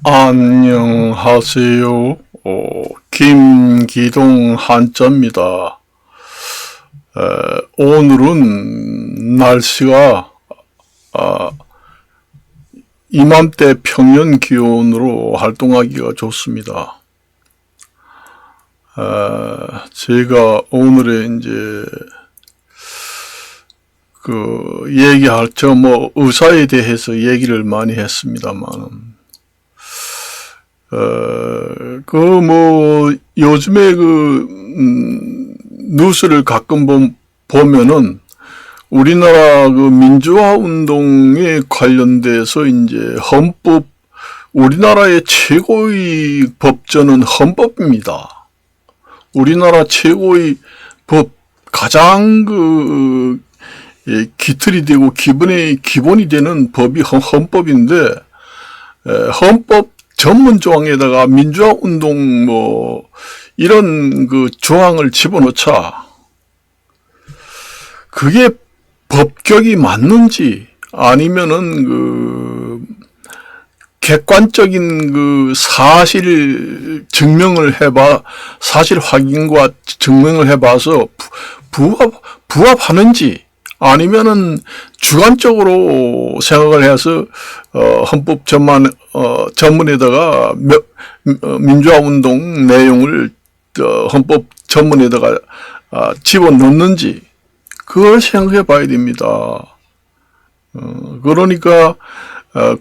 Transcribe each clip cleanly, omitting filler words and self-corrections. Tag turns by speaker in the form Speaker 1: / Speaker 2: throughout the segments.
Speaker 1: 안녕하세요. 김기동 한자입니다. 오늘은 날씨가 이맘때 평년 기온으로 활동하기가 좋습니다. 제가 오늘의 이제 얘기할 의사에 대해서 얘기를 많이 했습니다만, 요즘에 뉴스를 가끔 보면은 우리나라 민주화 운동에 관련돼서 이제 우리나라의 최고의 법전은 헌법입니다. 우리나라 최고의 가장 기틀이 되고 기본이 되는 법이 헌법인데, 헌법 전문 조항에다가 민주화 운동 이런 조항을 집어넣자 그게 법격이 맞는지, 아니면은 객관적인 사실 확인과 증명을 해봐서 부합하는지, 아니면은 주관적으로 생각을 해서 헌법 전문에다가 민주화 운동 내용을 헌법 전문에다가 집어넣는지, 그걸 생각해 봐야 됩니다. 그러니까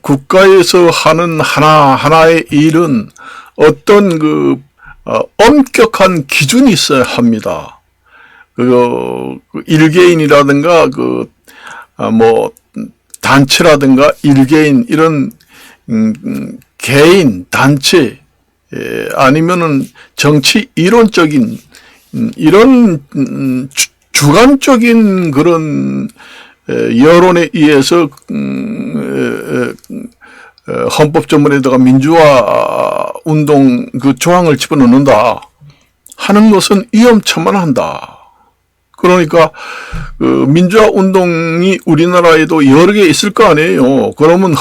Speaker 1: 국가에서 하는 하나하나의 일은 어떤 엄격한 기준이 있어야 합니다. 일개인이라든가 단체라든가 일개인 이런 개인 단체, 아니면은 정치 이론적인 이런 주관적인 그런 여론에 의해서 헌법 전문에다가 민주화 운동 조항을 집어넣는다 하는 것은 위험천만한다. 그러니까 민주화 운동이 우리나라에도 여러 개 있을 거 아니에요. 그러면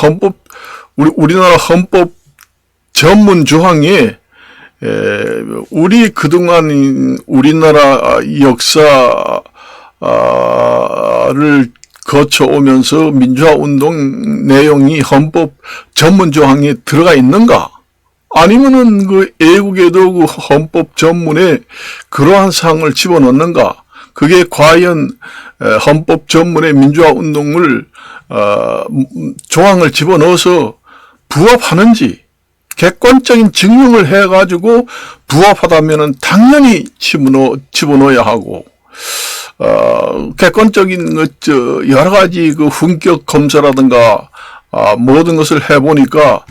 Speaker 1: 우리나라 헌법 전문 조항에 우리 그동안 우리나라 역사를 거쳐오면서 민주화 운동 내용이 헌법 전문 조항에 들어가 있는가? 아니면은 애국에도 헌법 전문에 그러한 사항을 집어넣는가? 그게 과연 헌법 전문의 민주화 운동을 조항을 집어넣어서 부합하는지, 객관적인 증명을 해가지고 부합하다면은 당연히 집어넣어야 하고, 객관적인 여러 가지 품격 검사라든가 모든 것을 해보니까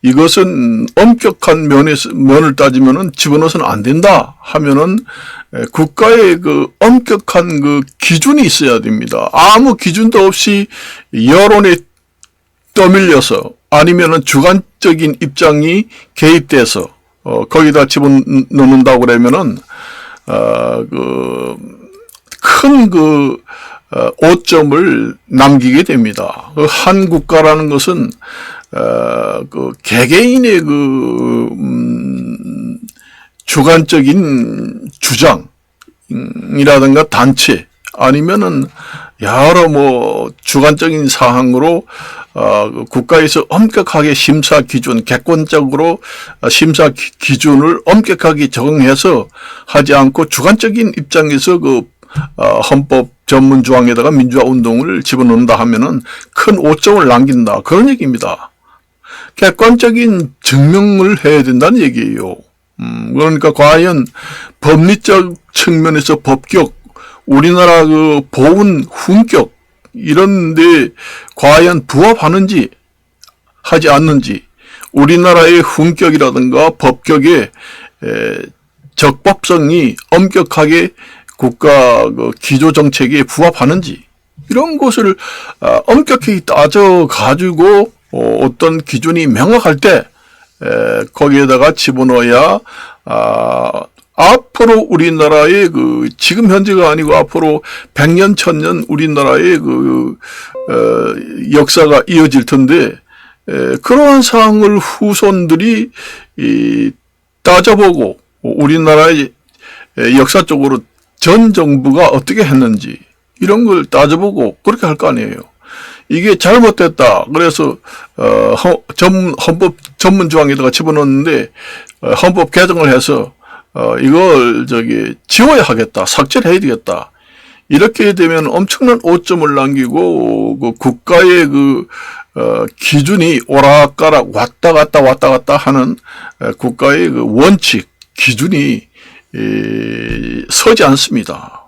Speaker 1: 이것은 엄격한 면을 따지면은 집어넣어서는 안 된다 하면은 국가의 엄격한 기준이 있어야 됩니다. 아무 기준도 없이 여론에 떠밀려서, 아니면은 주관적인 입장이 개입돼서 거기다 집어넣는다고 그러면은 큰 오점을 남기게 됩니다. 한 국가라는 것은 개개인의 주관적인 주장이라든가 단체, 아니면은 여러 주관적인 사항으로 국가에서 엄격하게 심사 기준, 객관적으로 심사 기준을 엄격하게 적용해서 하지 않고 주관적인 입장에서 헌법 전문 조항에다가 민주화 운동을 집어넣는다 하면은 큰 오점을 남긴다, 그런 얘기입니다. 객관적인 증명을 해야 된다는 얘기예요. 그러니까 과연 법리적 측면에서 법격, 우리나라 보훈 훈격 이런데 과연 부합하는지 하지 않는지, 우리나라의 훈격이라든가 법격의 적법성이 엄격하게 국가 기조정책에 부합하는지, 이런 것을 엄격히 따져가지고 어떤 기준이 명확할 때 거기에다가 집어넣어야 앞으로 우리나라의 지금 현재가 아니고 앞으로 100년, 1000년 우리나라의 역사가 이어질 텐데, 그러한 사항을 후손들이 따져보고 우리나라의 역사적으로 전 정부가 어떻게 했는지 이런 걸 따져보고 그렇게 할 거 아니에요. 이게 잘못됐다. 그래서 헌법 전문 조항에다가 집어넣었는데 헌법 개정을 해서 이걸 지워야 하겠다. 삭제를 해야 되겠다. 이렇게 되면 엄청난 오점을 남기고 그 국가의 기준이 오락가락 왔다 갔다 하는 국가의 원칙 기준이 서지 않습니다.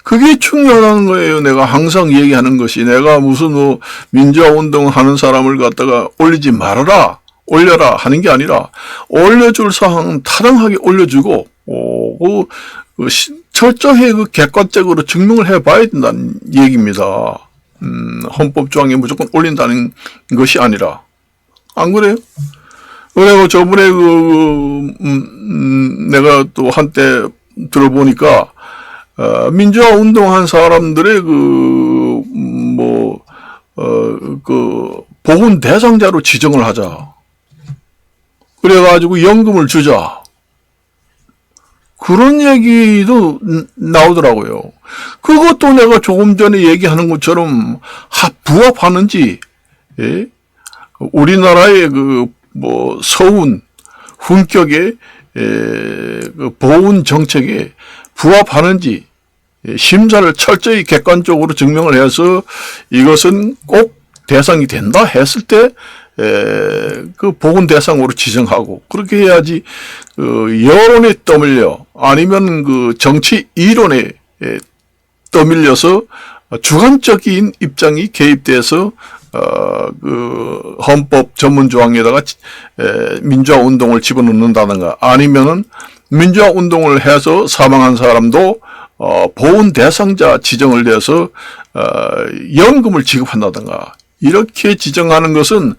Speaker 1: 그게 중요한 거예요. 내가 항상 얘기하는 것이 내가 무슨 민주화 운동하는 사람을 갖다가 올리지 말아라, 올려라 하는 게 아니라 올려줄 사항은 타당하게 올려주고 철저히 객관적으로 증명을 해봐야 된다는 얘기입니다. 헌법 조항에 무조건 올린다는 것이 아니라 안 그래요? 그리고 저번에 내가 또 한때 들어보니까 민주화 운동한 사람들의 보훈 대상자로 지정을 하자. 그래가지고 연금을 주자. 그런 얘기도 나오더라고요. 그것도 내가 조금 전에 얘기하는 것처럼 부합하는지, 예? 우리나라의 서훈, 훈격의 보훈 정책에 부합하는지 심사를 철저히 객관적으로 증명을 해서 이것은 꼭 대상이 된다 했을 때 보훈 대상으로 지정하고 그렇게 해야지 여론에 떠밀려 아니면 정치 이론에 떠밀려서 주관적인 입장이 개입돼서 헌법 전문 조항에다가 민주화 운동을 집어넣는다든가 아니면은 민주화 운동을 해서 사망한 사람도 보훈 대상자 지정을 돼서 연금을 지급한다든가 이렇게 지정하는 것은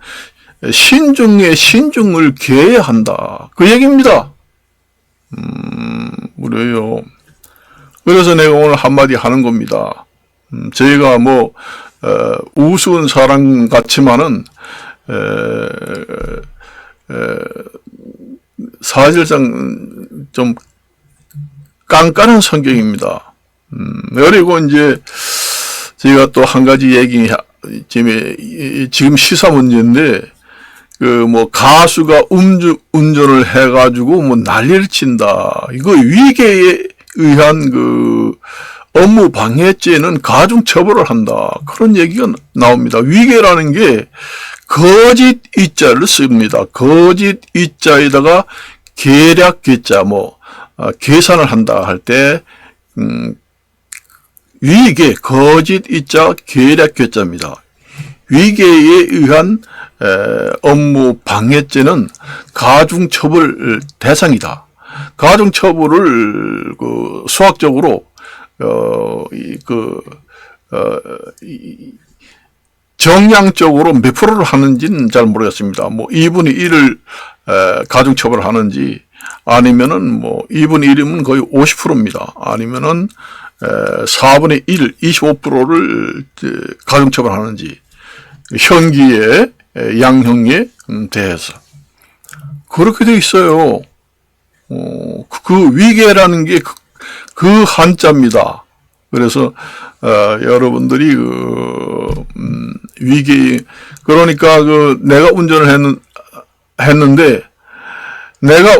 Speaker 1: 신중에 신중을 기해야 한다. 그 얘기입니다. 그래요. 그래서 내가 오늘 한마디 하는 겁니다. 저희가 우스운 사람 같지만은, 사실상 좀 깐깐한 성격입니다. 그리고 이제 저희가 또 한 가지 얘기, 지금 시사 문제인데, 가수가 운전을 해가지고 난리를 친다. 이거 위계에 의한 업무 방해죄는 가중 처벌을 한다. 그런 얘기가 나옵니다. 위계라는 게 거짓 이자를 씁니다. 거짓 이자에다가 계략 계자 계산을 한다 할 때 위계 거짓 이자 계략 계자입니다. 위계에 의한 업무 방해죄는 가중 처벌 대상이다. 가중 처벌을 수학적으로 정량적으로 몇 프로를 하는지는 잘 모르겠습니다. 2분의 1을 가중 처벌을 하는지 아니면은 2분의 1이면 거의 50%입니다. 아니면은 4분의 1, 25%를 가중 처벌하는지 형기에 양형에 대해서 그렇게 돼 있어요. 그 위계라는 게 그 한자입니다. 그래서 여러분들이 위계 그러니까 내가 운전을 했는데 내가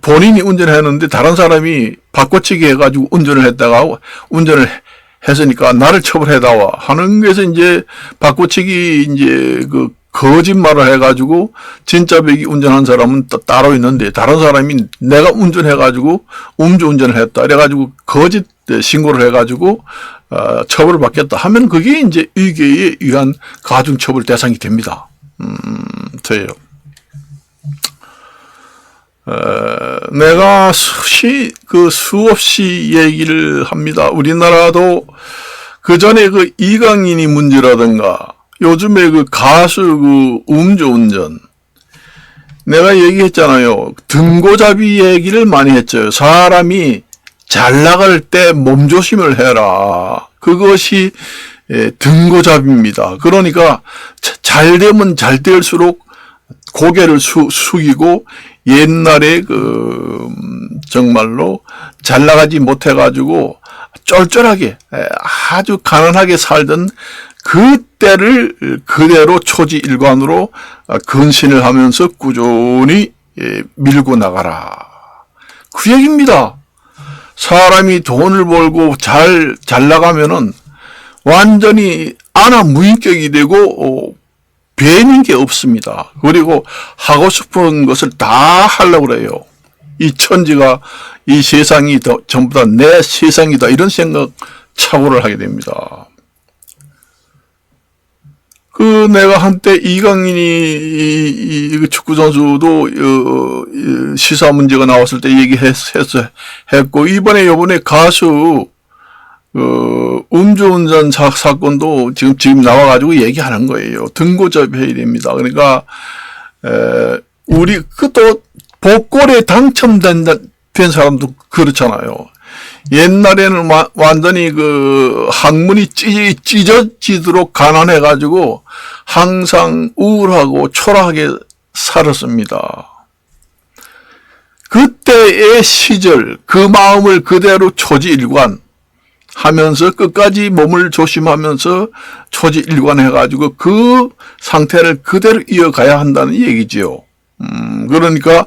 Speaker 1: 본인이 운전했는데 다른 사람이 바꿔치기 해가지고 운전을 했으니까 나를 처벌해다와 하는 것에서 이제 바꿔치기 거짓말을 해가지고 진짜 백이 운전한 사람은 따로 있는데 다른 사람이 내가 운전해가지고 음주운전을 했다 이래가지고 거짓 신고를 해가지고 처벌을 받겠다 하면 그게 이제 위계에 의한 가중처벌 대상이 됩니다. 돼요. 내가 수없이 얘기를 합니다. 우리나라도 그 전에 이강인이 문제라든가 요즘에 가수 음주운전 내가 얘기했잖아요. 등고잡이 얘기를 많이 했죠. 사람이 잘 나갈 때 몸조심을 해라. 그것이 등고잡이입니다. 그러니까 잘 되면 잘 될수록 고개를 숙이고 옛날에 정말로 잘 나가지 못해가지고 쫄쫄하게 아주 가난하게 살던 그때를 그대로 초지일관으로 근신을 하면서 꾸준히 밀고 나가라. 그 얘기입니다. 사람이 돈을 벌고 잘 나가면은 완전히 안하무인격이 되고 배는 게 없습니다. 그리고 하고 싶은 것을 다 하려고 그래요. 이 천지가, 이 세상이 전부 다 내 세상이다, 이런 생각 착오를 하게 됩니다. 내가 한때 이강인이 축구 선수도 시사 문제가 나왔을 때 얘기했고, 요번에 가수 음주운전 사건도 지금 나와가지고 얘기하는 거예요. 등고잡이 해야 됩니다. 그러니까 우리 또 복권에 당첨된 사람도 그렇잖아요. 옛날에는 완전히 학문이 찢어지도록 가난해가지고 항상 우울하고 초라하게 살았습니다. 그때의 시절, 그 마음을 그대로 초지일관 하면서 끝까지 몸을 조심하면서 초지일관 해가지고 그 상태를 그대로 이어가야 한다는 얘기지요. 그러니까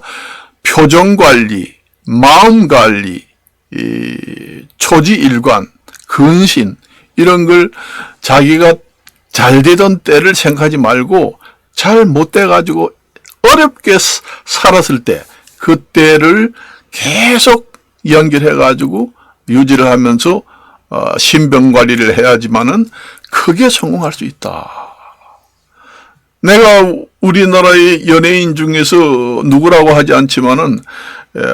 Speaker 1: 표정관리, 마음관리, 초지일관, 근신, 이런 걸 자기가 잘 되던 때를 생각하지 말고 잘 못 돼가지고 어렵게 살았을 때 그때를 계속 연결해가지고 유지를 하면서 신병관리를 해야지만은 크게 성공할 수 있다. 내가 우리나라의 연예인 중에서 누구라고 하지 않지만은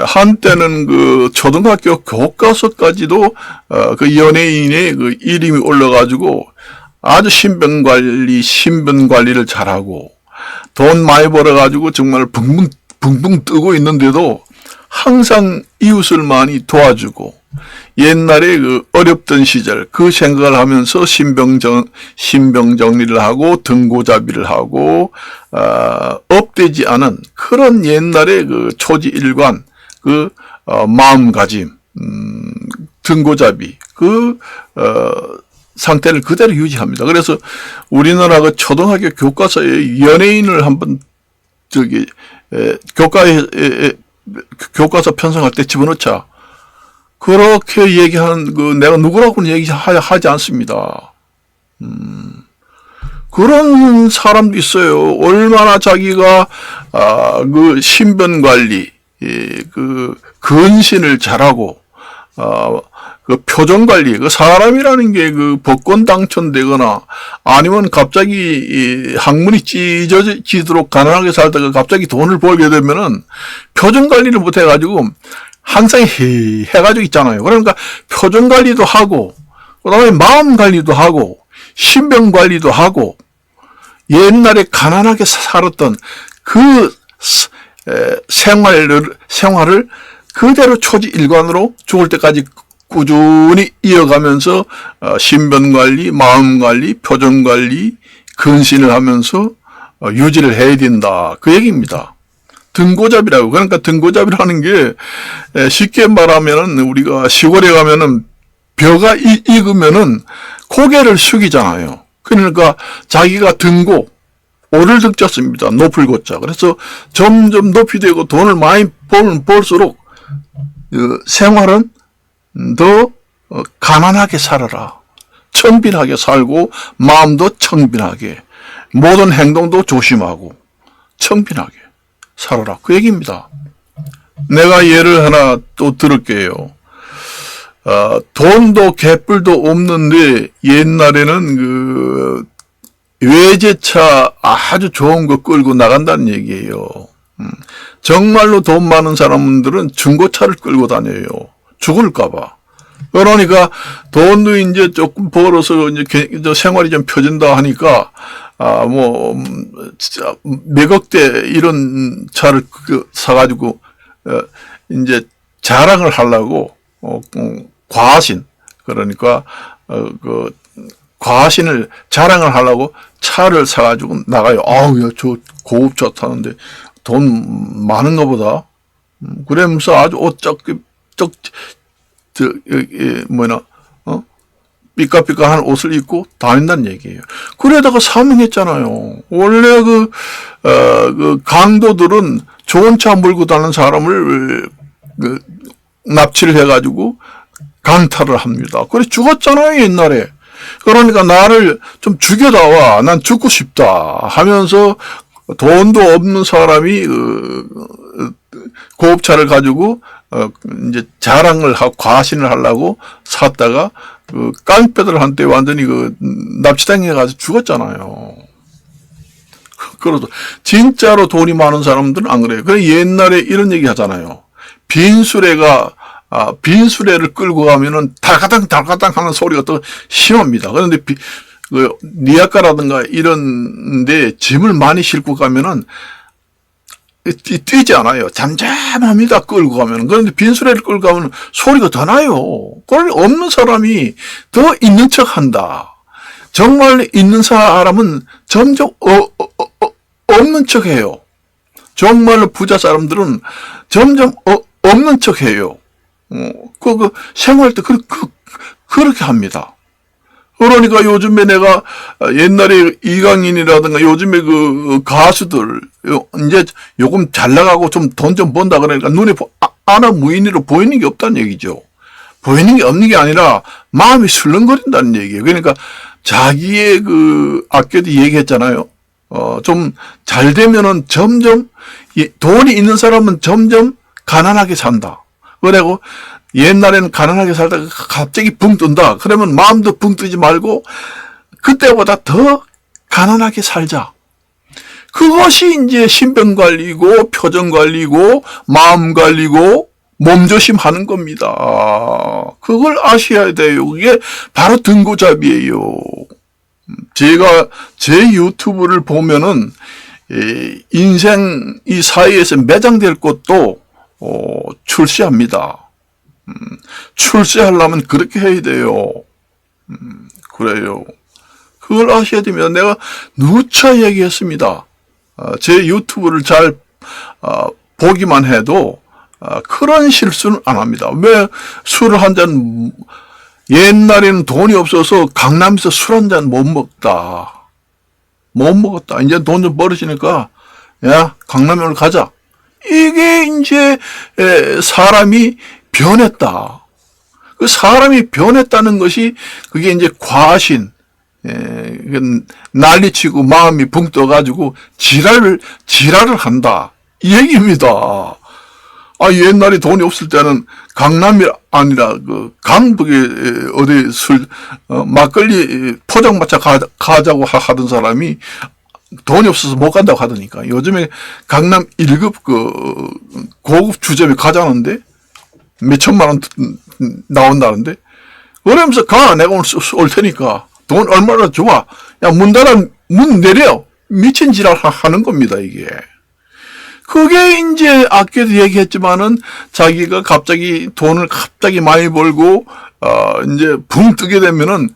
Speaker 1: 한때는 초등학교 교과서까지도 그 연예인의 이름이 올라가지고 아주 신변관리를 잘하고 돈 많이 벌어가지고 정말 붕붕 뜨고 있는데도 항상 이웃을 많이 도와주고 옛날에 어렵던 시절 그 생각을 하면서 신병정리를 하고 등고잡이를 하고 업되지 않은 그런 옛날의 초지일관 마음가짐 등고잡이 상태를 그대로 유지합니다. 그래서 우리나라 초등학교 교과서에 연예인을 한번 교과서 편성할 때 집어넣자. 그렇게 얘기하는 내가 누구라고는 얘기하지 않습니다. 그런 사람도 있어요. 얼마나 자기가 신변관리, 근신을 잘하고 표정관리, 사람이라는 게 복권 당첨되거나 아니면 갑자기 학문이 찢어지도록 가난하게 살다가 갑자기 돈을 벌게 되면은 표정관리를 못 해가지고 항상 해가지고 있잖아요. 그러니까 표정관리도 하고 그 다음에 마음관리도 하고 신병관리도 하고 옛날에 가난하게 살았던 그 생활을 그대로 초지일관으로 죽을 때까지 꾸준히 이어가면서 신변관리, 마음관리, 표정관리, 근신을 하면서 유지를 해야 된다. 그 얘기입니다. 등고잡이라고. 그러니까 등고잡이라는 게 쉽게 말하면은 우리가 시골에 가면은 벼가 익으면은 고개를 숙이잖아요. 그러니까 자기가 등고, 오를 득자습니다. 높을 고자. 그래서 점점 높이 되고 돈을 많이 벌수록 생활은 더 가난하게 살아라. 청빈하게 살고 마음도 청빈하게, 모든 행동도 조심하고 청빈하게 살아라. 그 얘기입니다. 내가 예를 하나 또 들을게요. 돈도 개뿔도 없는데 옛날에는 외제차 아주 좋은 거 끌고 나간다는 얘기예요. 정말로 돈 많은 사람들은 중고차를 끌고 다녀요. 죽을까봐. 그러니까 돈도 이제 조금 벌어서 이제 생활이 좀 펴진다 하니까 진짜 몇억대 이런 차를 사가지고 이제 자랑을 하려고 과신, 그러니까 과신을 자랑을 하려고 차를 사가지고 나가요. 아우, 야, 저 고급차 타는데 돈 많은 것보다. 그러면서 아주 삐까삐까한 옷을 입고 다닌다는 얘기예요. 그러다가 사망했잖아요. 원래 그 강도들은 좋은 차 몰고 다니는 사람을 납치를 해가지고 강탈을 합니다. 그래 죽었잖아요, 옛날에. 그러니까 나를 좀 죽여다와, 난 죽고 싶다 하면서 돈도 없는 사람이 고급차를 가지고 이제 자랑을 하고 과신을 하려고 샀다가 깡패들한테 완전히 납치당해가지고 죽었잖아요. 그래도 진짜로 돈이 많은 사람들은 안 그래요. 그래 옛날에 이런 얘기 하잖아요. 빈수레를 끌고 가면은 달가당 하는 소리가 또 심합니다. 그런데 니아카라든가 이런데 짐을 많이 싣고 가면은 뛰지 않아요. 잠잠합니다. 끌고 가면. 그런데 빈수레를 끌고 가면 소리가 더 나요. 그걸 없는 사람이 더 있는 척 한다. 정말 있는 사람은 점점 없는 척 해요. 정말로 부자 사람들은 점점 없는 척 해요. 생활 때 그렇게 합니다. 그러니까 요즘에 내가 옛날에 이강인이라든가 요즘에 가수들 이제 요금 잘 나가고 좀 돈 좀 번다 그러니까 눈에 아나 무인으로 보이는 게 없다는 얘기죠. 보이는 게 없는 게 아니라 마음이 술렁거린다는 얘기예요. 그러니까 자기의 아까도 얘기했잖아요. 좀 잘 되면은 점점 돈이 있는 사람은 점점 가난하게 산다. 그리고 옛날에는 가난하게 살다가 갑자기 붕 뜬다. 그러면 마음도 붕 뜨지 말고 그때보다 더 가난하게 살자. 그것이 이제 신변 관리고 표정 관리고 마음 관리고 몸조심 하는 겁니다. 그걸 아셔야 돼요. 그게 바로 등고잡이에요. 제가 제 유튜브를 보면은 인생 이 사회에서 매장될 것도 출시합니다. 출세하려면 그렇게 해야 돼요. 그래요. 그걸 아셔야 됩니다. 내가 누차 얘기했습니다. 제 유튜브를 잘 보기만 해도 그런 실수는 안 합니다. 왜 술을 한 잔, 옛날에는 돈이 없어서 강남에서 술 한 잔 못 먹었다. 이제 돈 좀 벌어지니까 야 강남에 오늘 가자. 이게 이제 사람이 변했다. 그 사람이 변했다는 것이 그게 이제 과신, 난리치고 마음이 붕 떠가지고 지랄을 한다. 이 얘기입니다. 옛날에 돈이 없을 때는 강남이 아니라 강북에 어디 막걸리 포장마차 가자고 하던 사람이 돈이 없어서 못 간다고 하더니까 요즘에 강남 1급 고급 주점에 가자는데 몇 천만 원 나온다는데 그러면서 내가 오늘 올 테니까 돈 얼마나 좋아. 야 문 내려. 미친 지랄 하는 겁니다. 이게. 그게 이제 아까도 얘기했지만은 자기가 갑자기 돈을 많이 벌고 이제 붕 뜨게 되면은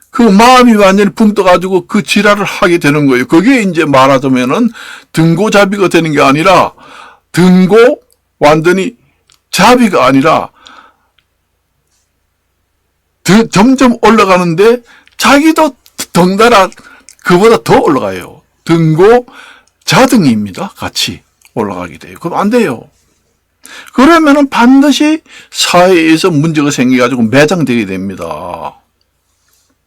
Speaker 1: 그 마음이 완전히 붕 떠가지고 그 지랄을 하게 되는 거예요. 그게 이제 말하자면은 등고잡이가 되는 게 아니라 완전히 잡이가 아니라 점점 올라가는데 자기도 덩달아 그보다 더 올라가요. 자등입니다. 같이 올라가게 돼요. 그럼 안 돼요. 그러면은 반드시 사회에서 문제가 생겨가지고 매장되게 됩니다.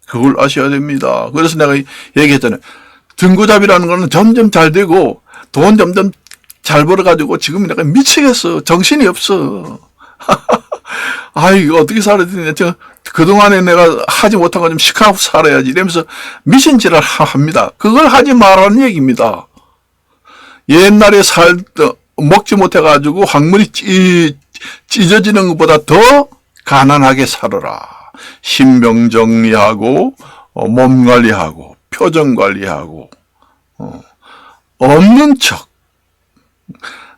Speaker 1: 그걸 아셔야 됩니다. 그래서 내가 얘기했잖아요. 등고잡이라는 거는 점점 잘 되고 돈 점점 잘 벌어가지고 지금 내가 미치겠어. 정신이 없어. 이거 어떻게 살아야 되냐. 그동안에 내가 하지 못한 거 좀 시크하고 살아야지. 이러면서 미신지랄 합니다. 그걸 하지 말라는 얘기입니다. 옛날에 먹지 못해가지고 학문이 찢어지는 것보다 더 가난하게 살아라. 신병 정리하고, 몸 관리하고, 표정 관리하고, 없는 척.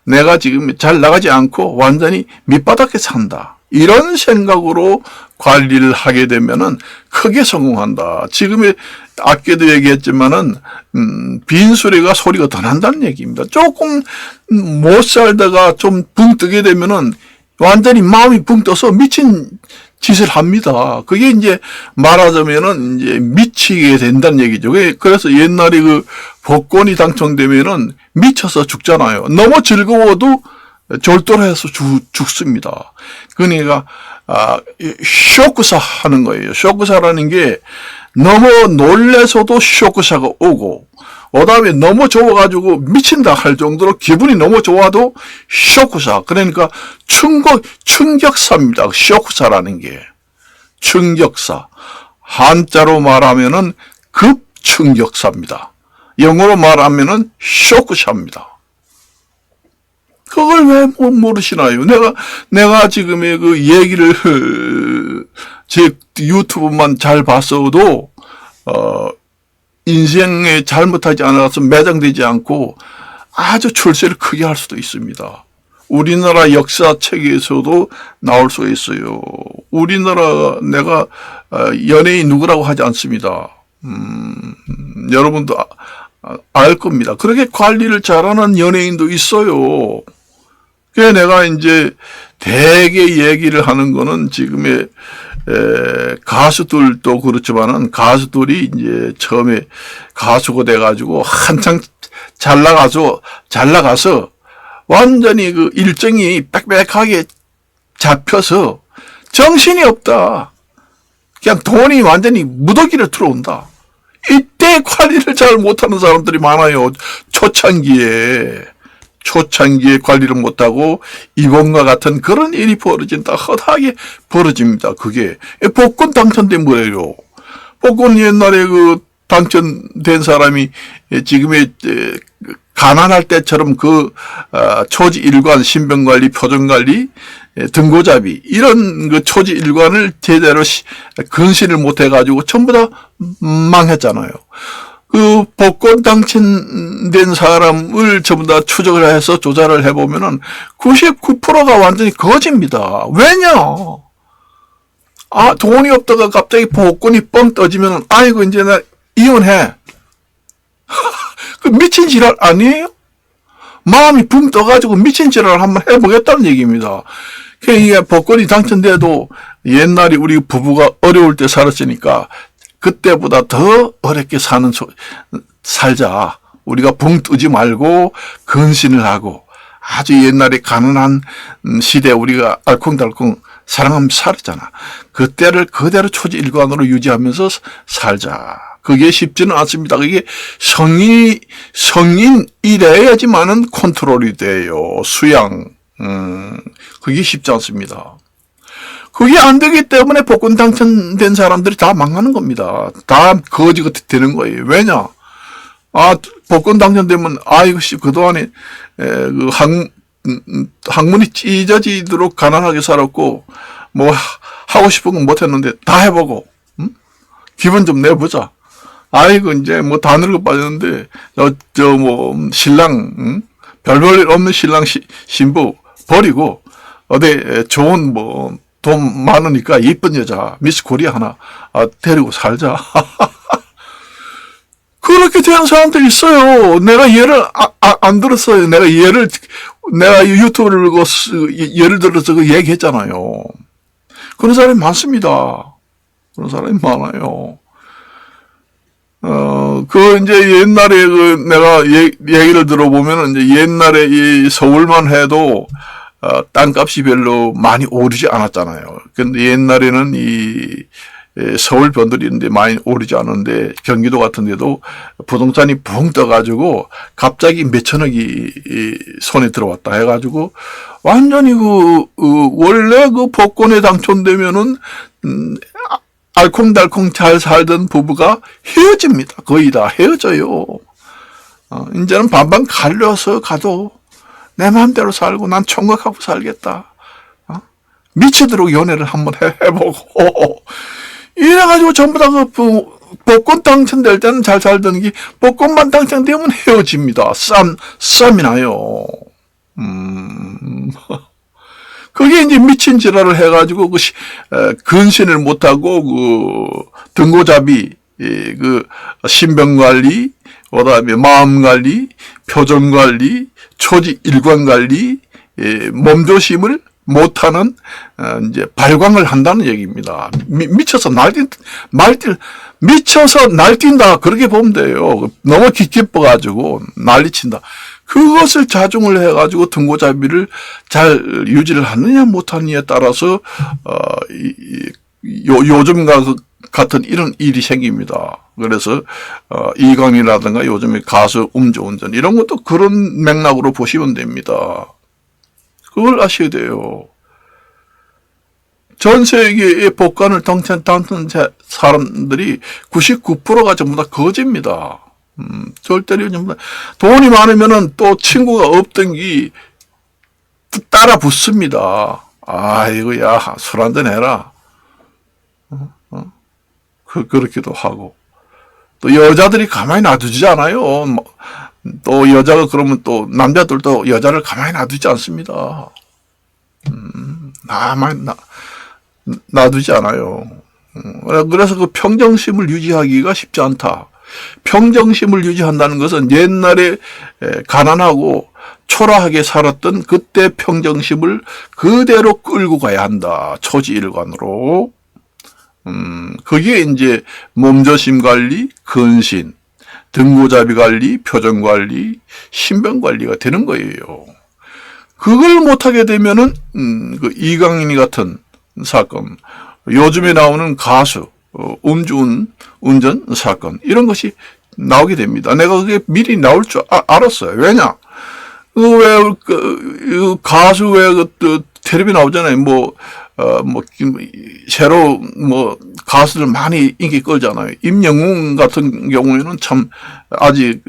Speaker 1: 내가 지금 잘 나가지 않고 완전히 밑바닥에 산다. 이런 생각으로 관리를 하게 되면은 크게 성공한다. 지금의 아까도 얘기했지만은 빈수레가 소리가 더 난다는 얘기입니다. 조금 못 살다가 좀 붕 뜨게 되면은 완전히 마음이 붕 떠서 미친 짓을 합니다. 그게 이제 말하자면은 이제 미치게 된다는 얘기죠. 그래서 옛날에 그 복권이 당첨되면은 미쳐서 죽잖아요. 너무 즐거워도 졸도해서 죽습니다. 그러니까 쇼크사 하는 거예요. 쇼크사라는 게 너무 놀래서도 쇼크사가 오고, 그다음에 너무 좋아가지고 미친다 할 정도로 기분이 너무 좋아도 쇼크사. 그러니까 충격사입니다. 쇼크사라는 게 충격사. 한자로 말하면은 급충격사입니다. 영어로 말하면은 쇼크사입니다. 그걸 왜 모르시나요? 내가 지금의 그 얘기를, 제 유튜브만 잘 봤어도, 인생에 잘못하지 않아서 매장되지 않고 아주 출세를 크게 할 수도 있습니다. 우리나라 역사책에서도 나올 수 있어요. 우리나라, 내가, 연예인 누구라고 하지 않습니다. 여러분도 알 겁니다. 그렇게 관리를 잘하는 연예인도 있어요. 그래서 내가 이제 대개 얘기를 하는 거는 지금의 가수들도 그렇지만은 가수들이 이제 처음에 가수가 돼가지고 한창 잘 나가서 완전히 그 일정이 빽빽하게 잡혀서 정신이 없다. 그냥 돈이 완전히 무더기를 들어온다. 이때 관리를 잘 못하는 사람들이 많아요. 초창기에 관리를 못하고 이번과 같은 그런 일이 벌어진다. 허다하게 벌어집니다. 그게 복권 당첨된 거예요. 복권 옛날에 그 당첨된 사람이 지금의 가난할 때처럼 그 초지일관, 신변관리, 표정관리, 등고잡이 이런 그 초지일관을 제대로 근신을 못해가지고 전부 다 망했잖아요. 그 복권 당첨된 사람을 전부 다 추적을 해서 조사를 해보면은 99%가 완전히 거짓입니다. 왜냐? 돈이 없다가 갑자기 복권이 뻥 떠지면은 아이고 이제 나 이혼해. 그 미친 지랄 아니에요? 마음이 붕 떠가지고 미친 지랄을 한번 해보겠다는 얘기입니다. 이게 복권이 당첨돼도 옛날에 우리 부부가 어려울 때 살았으니까 그때보다 더 어렵게 살자. 우리가 붕 뜨지 말고 근신을 하고 아주 옛날에 가난한 시대 우리가 알콩달콩 사랑하면서 살았잖아. 그때를 그대로 초지일관으로 유지하면서 살자. 그게 쉽지는 않습니다. 그게 성인이래야지만은 컨트롤이 돼요. 수양. 그게 쉽지 않습니다. 그게 안 되기 때문에 복권 당첨된 사람들이 다 망하는 겁니다. 다 거지가 되는 거예요. 왜냐? 복권 당첨되면, 이거 그동안에, 학문이 찢어지도록 가난하게 살았고, 뭐, 하고 싶은 건 못했는데, 다 해보고, 기분 좀 내보자. 아이고, 이제 뭐 다 늙어 빠졌는데, 신랑, 별볼 없는 신랑 신부 버리고, 어디 좋은 돈 많으니까 이쁜 여자, 미스 코리아 하나, 데리고 살자. 그렇게 되는 사람들 있어요. 내가 예를, 안 들었어요. 내가 유튜브를 예를 들어서 그 얘기했잖아요. 그런 사람이 많습니다. 그런 사람이 많아요. 이제 옛날에 내가 얘기를 들어보면은 이제 옛날에 이 서울만 해도 땅값이 별로 많이 오르지 않았잖아요. 근데 옛날에는 서울 변들이는데 많이 오르지 않은데 경기도 같은 데도 부동산이 붕 떠가지고 갑자기 몇천억이 손에 들어왔다 해가지고 완전히 원래 그 복권에 당첨되면은, 알콩달콩 잘 살던 부부가 헤어집니다. 거의 다 헤어져요. 이제는 반반 갈려서 가도 내 마음대로 살고 난 총각하고 살겠다. 미치도록 연애를 한번 해보고. 이래가지고 전부 다 복권 당첨될 때는 잘 살던 게 복권만 당첨되면 헤어집니다. 쌈이 나요. 그게 이제 미친 지랄을 해가지고, 근신을 못하고, 등고잡이, 신병관리, 그 다음에 마음관리, 표정관리, 초지 일관관리, 몸조심을 못하는, 이제 발광을 한다는 얘기입니다. 미쳐서 미쳐서 날뛴다. 그렇게 보면 돼요. 너무 기뻐가지고 난리친다. 그것을 자중을 해가지고 등고잡이를 잘 유지를 하느냐 못하느냐에 따라서 요즘과 같은 이런 일이 생깁니다. 그래서 이강이라든가 요즘에 가수 음주운전 이런 것도 그런 맥락으로 보시면 됩니다. 그걸 아셔야 돼요. 전 세계의 복권을 당첨 사람들이 99%가 전부 다 거짓입니다. 절대로 전부 다. 돈이 많으면은 또 친구가 없던 게 따라 붙습니다. 이거 야, 술 한잔 해라. 그렇기도 하고. 또 여자들이 가만히 놔두지 않아요. 또 여자가 그러면 또 남자들도 여자를 가만히 놔두지 않습니다. 놔두지 않아요. 그래서 그 평정심을 유지하기가 쉽지 않다. 평정심을 유지한다는 것은 옛날에 가난하고 초라하게 살았던 그때 평정심을 그대로 끌고 가야 한다. 초지일관으로. 그게 이제 몸조심 관리, 근신, 등고잡이 관리, 표정 관리, 신병 관리가 되는 거예요. 그걸 못하게 되면은, 그 이강인이 같은 사건, 요즘에 나오는 가수, 음주운전 사건, 이런 것이 나오게 됩니다. 내가 그게 미리 나올 줄 알았어요. 왜냐? 가수 텔레비 나오잖아요. 새로, 가수들 많이 인기 끌잖아요. 임영웅 같은 경우에는 참, 아직,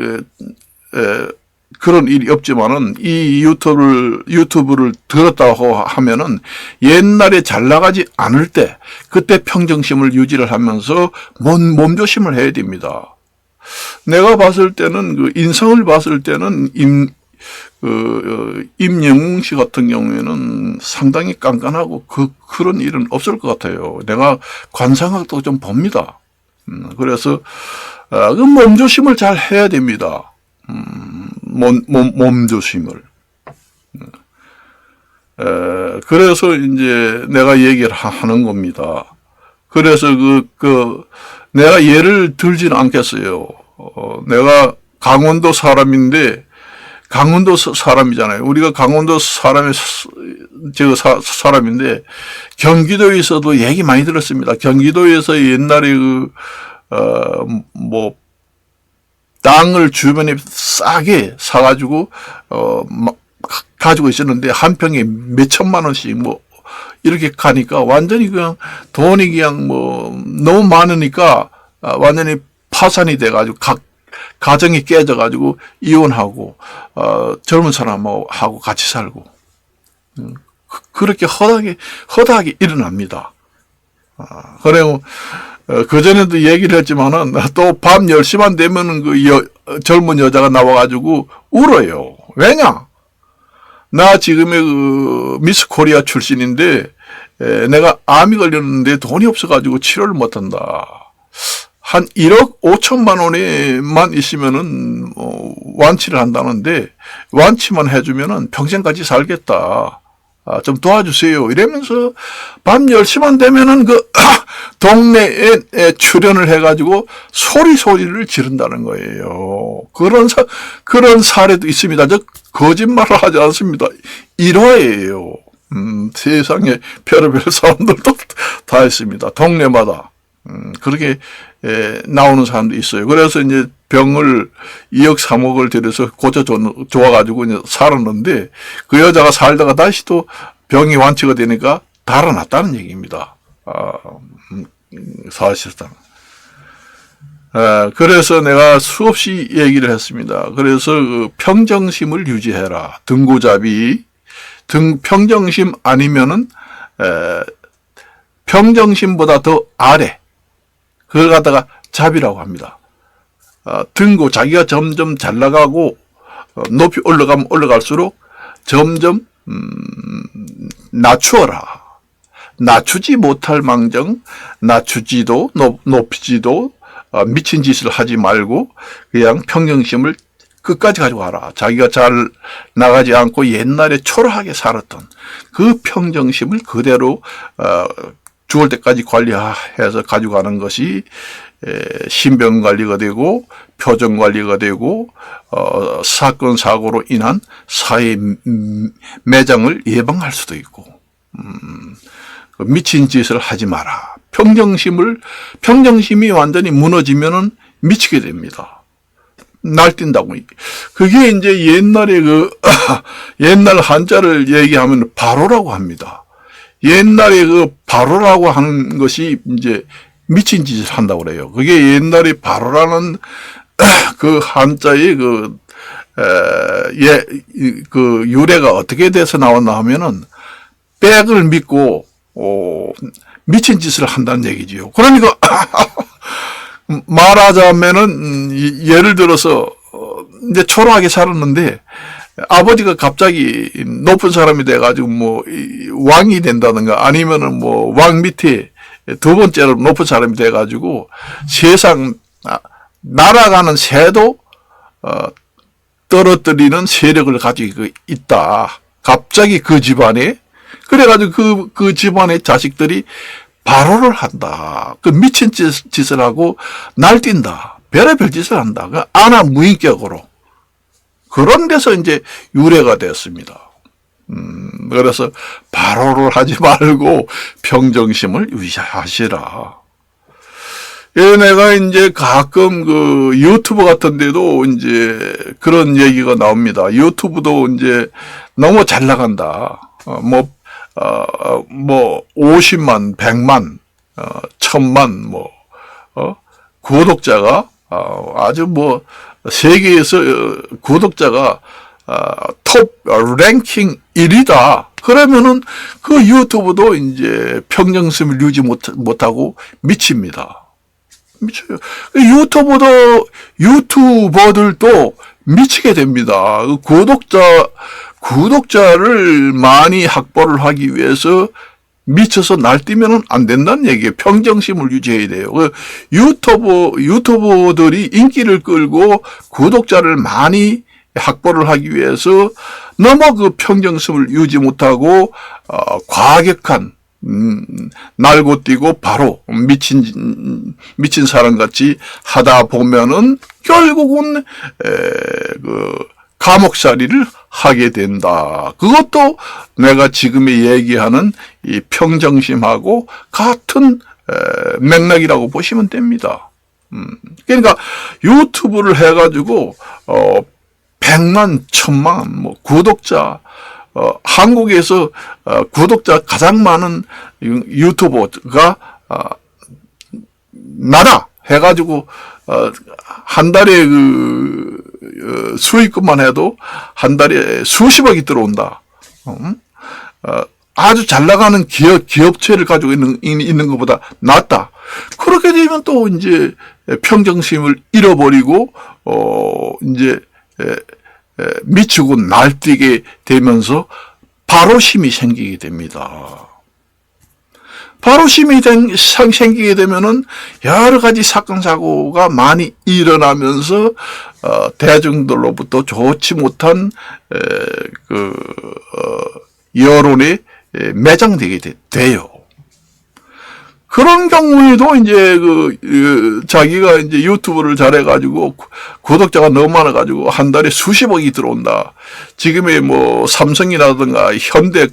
Speaker 1: 그런 일이 없지만은, 이 유튜브를 들었다고 하면은, 옛날에 잘 나가지 않을 때, 그때 평정심을 유지를 하면서, 몸조심을 해야 됩니다. 내가 봤을 때는, 인성을 봤을 때는, 임영웅 씨 같은 경우에는 상당히 깐깐하고 그런 일은 없을 것 같아요. 내가 관상학도 좀 봅니다. 그래서, 그 몸조심을 잘 해야 됩니다. 몸조심을. 그래서 이제 내가 얘기를 하는 겁니다. 그래서 내가 예를 들지는 않겠어요. 내가 강원도 사람인데, 강원도 사람이잖아요. 우리가 강원도 사람인데, 경기도에서도 얘기 많이 들었습니다. 경기도에서 옛날에 땅을 주변에 싸게 사가지고, 가지고 있었는데, 한 평에 몇 천만 원씩 이렇게 가니까 완전히 그냥 돈이 그냥 너무 많으니까, 완전히 파산이 돼가지고, 가정이 깨져가지고 이혼하고 젊은 사람하고 같이 살고 그렇게 허다하게 일어납니다. 그래요. 그전에도 얘기를 했지만은 또 밤 10시만 되면은 젊은 여자가 나와가지고 울어요. 왜냐? 나 지금의 미스 코리아 출신인데 내가 암이 걸렸는데 돈이 없어가지고 치료를 못한다. 한 1억 5천만 원에만 있으면은, 완치를 한다는데, 완치만 해주면은 평생까지 살겠다. 좀 도와주세요. 이러면서 밤 10시만 되면은 동네에 출연을 해가지고 소리를 지른다는 거예요. 그런 사례도 있습니다. 거짓말을 하지 않습니다. 일화예요. 세상에 별의별 사람들도 다 있습니다. 동네마다. 그렇게 나오는 사람도 있어요. 그래서 이제 병을 2억 3억을 들여서 좋아가지고 이제 살았는데 그 여자가 살다가 다시 또 병이 완치가 되니까 달아났다는 얘기입니다. 사실상. 그래서 내가 수없이 얘기를 했습니다. 그래서 평정심을 유지해라. 등고잡이, 평정심 아니면은 평정심보다 더 아래. 그걸 갖다가 잡이라고 합니다. 자기가 점점 잘 나가고, 높이 올라가면 올라갈수록 점점 낮추어라. 낮추지 못할 망정 낮추지도 높이지도 미친 짓을 하지 말고 그냥 평정심을 끝까지 가지고 가라. 자기가 잘 나가지 않고 옛날에 초라하게 살았던 그 평정심을 그대로 죽을 때까지 관리해서 가지고 가는 것이 신변 관리가 되고 표정 관리가 되고 사건 사고로 인한 사회 매장을 예방할 수도 있고 미친 짓을 하지 마라. 평정심이 완전히 무너지면은 미치게 됩니다. 날뛴다고. 그게 이제 옛날에 옛날 한자를 얘기하면 바로라고 합니다. 옛날에 바로라고 하는 것이 이제 미친 짓을 한다고 그래요. 그게 옛날에 바로라는 그 한자의 유래가 어떻게 돼서 나왔나 하면은 백을 믿고 미친 짓을 한다는 얘기지요. 그러니까 말하자면은 예를 들어서 이제 초라하게 살았는데 아버지가 갑자기 높은 사람이 돼가지고 뭐 왕이 된다든가 아니면은 뭐 왕 밑에 두 번째로 높은 사람이 돼가지고 세상 날아가는 새도 떨어뜨리는 세력을 가지고 있다. 갑자기 그 집안에 그래가지고 그 집안의 자식들이 바로를 한다. 그 미친 짓을 하고 날뛴다. 별의별 짓을 한다. 그 안하무인격으로. 그런 데서 이제 유래가 됐습니다. 그래서 바로를 하지 말고 평정심을 유지하시라. 내가 이제 가끔 유튜브 같은 데도 이제 그런 얘기가 나옵니다. 유튜브도 이제 너무 잘 나간다. 50만, 100만, 1000만, 구독자가, 아주 세계에서 구독자가, 톱 랭킹 1위다. 그러면은 그 유튜브도 이제 평정심을 유지 못하고 미칩니다. 미쳐요. 유튜버들도 미치게 됩니다. 구독자를 많이 확보를 하기 위해서 미쳐서 날뛰면 안 된다는 얘기예요. 평정심을 유지해야 돼요. 유튜버들이 인기를 끌고 구독자를 많이 확보를 하기 위해서 너무 그 평정심을 유지 못하고 과격한 날고 뛰고 바로 미친 사람같이 하다 보면은 결국은 감옥살이를 하게 된다. 그것도 내가 지금 얘기하는 이 평정심하고 같은 맥락이라고 보시면 됩니다. 그러니까 유튜브를 해가지고 100만, 1000만 구독자, 한국에서 구독자 가장 많은 유튜버가 나다 해가지고 한 달에 수익금만 해도 한 달에 수십억이 들어온다. 아주 잘 나가는 기업체를 가지고 있는 것보다 낫다. 그렇게 되면 또 이제 평정심을 잃어버리고 이제 미치고 날뛰게 되면서 바로심이 생기게 됩니다. 바로심이 생기게 되면은 여러 가지 사건 사고가 많이 일어나면서 대중들로부터 좋지 못한 여론에 매장되게 돼요. 그런 경우에도 이제 자기가 이제 유튜브를 잘해가지고 구독자가 너무 많아가지고 한 달에 수십억이 들어온다. 지금의 삼성이라든가 현대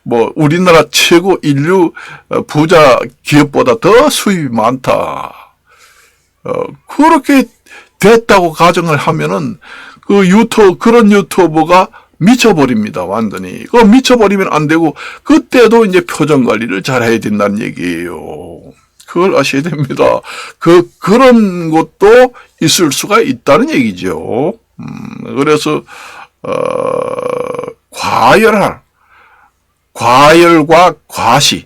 Speaker 1: 우리나라 최고 인류 부자 기업보다 더 수입이 많다. 그렇게 됐다고 가정을 하면은 그런 유튜버가 미쳐버립니다, 완전히. 미쳐버리면 안 되고, 그때도 이제 표정 관리를 잘 해야 된다는 얘기예요. 그걸 아셔야 됩니다. 그런 것도 있을 수가 있다는 얘기죠. 그래서, 과열과 과시,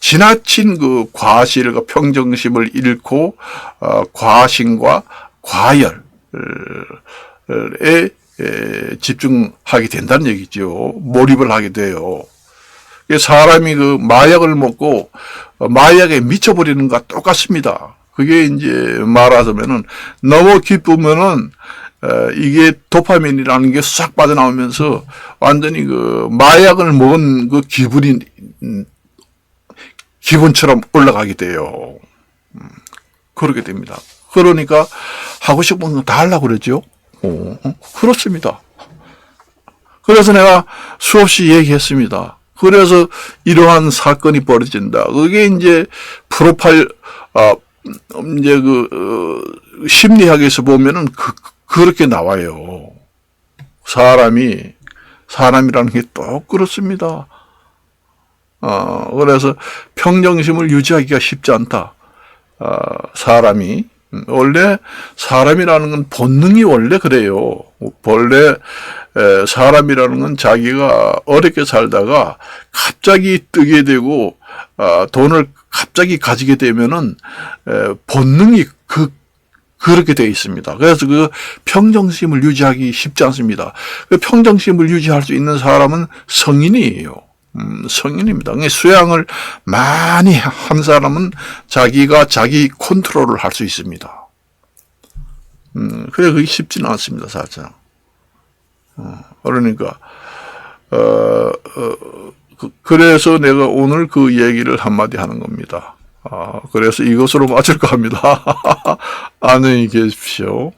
Speaker 1: 지나친 과실과 평정심을 잃고, 과신과 과열에 집중하게 된다는 얘기죠. 몰입을 하게 돼요. 사람이 그 마약을 먹고 마약에 미쳐버리는 것과 똑같습니다. 그게 이제 말하자면은 너무 기쁘면은 이게 도파민이라는 게 싹 빠져나오면서 완전히 그 마약을 먹은 그 기분처럼 올라가게 돼요. 그렇게 됩니다. 그러니까 하고 싶은 거 다 하려고 그러죠. 그렇습니다. 그래서 내가 수없이 얘기했습니다. 그래서 이러한 사건이 벌어진다. 그게 이제 프로파일, 이제 심리학에서 보면은 그렇게 나와요. 사람이라는 게 또 그렇습니다. 그래서 평정심을 유지하기가 쉽지 않다. 사람이. 원래 사람이라는 건 본능이 원래 그래요. 원래 사람이라는 건 자기가 어렵게 살다가 갑자기 뜨게 되고 돈을 갑자기 가지게 되면은 본능이 그렇게 되어 있습니다. 그래서 그 평정심을 유지하기 쉽지 않습니다. 그 평정심을 유지할 수 있는 사람은 성인이에요. 성인입니다. 수양을 많이 한 사람은 자기가 자기 컨트롤을 할 수 있습니다. 그래, 그게 쉽지는 않습니다, 살짝. 그러니까, 그래서 내가 오늘 그 얘기를 한마디 하는 겁니다. 그래서 이것으로 마칠까 합니다. 안녕히 계십시오.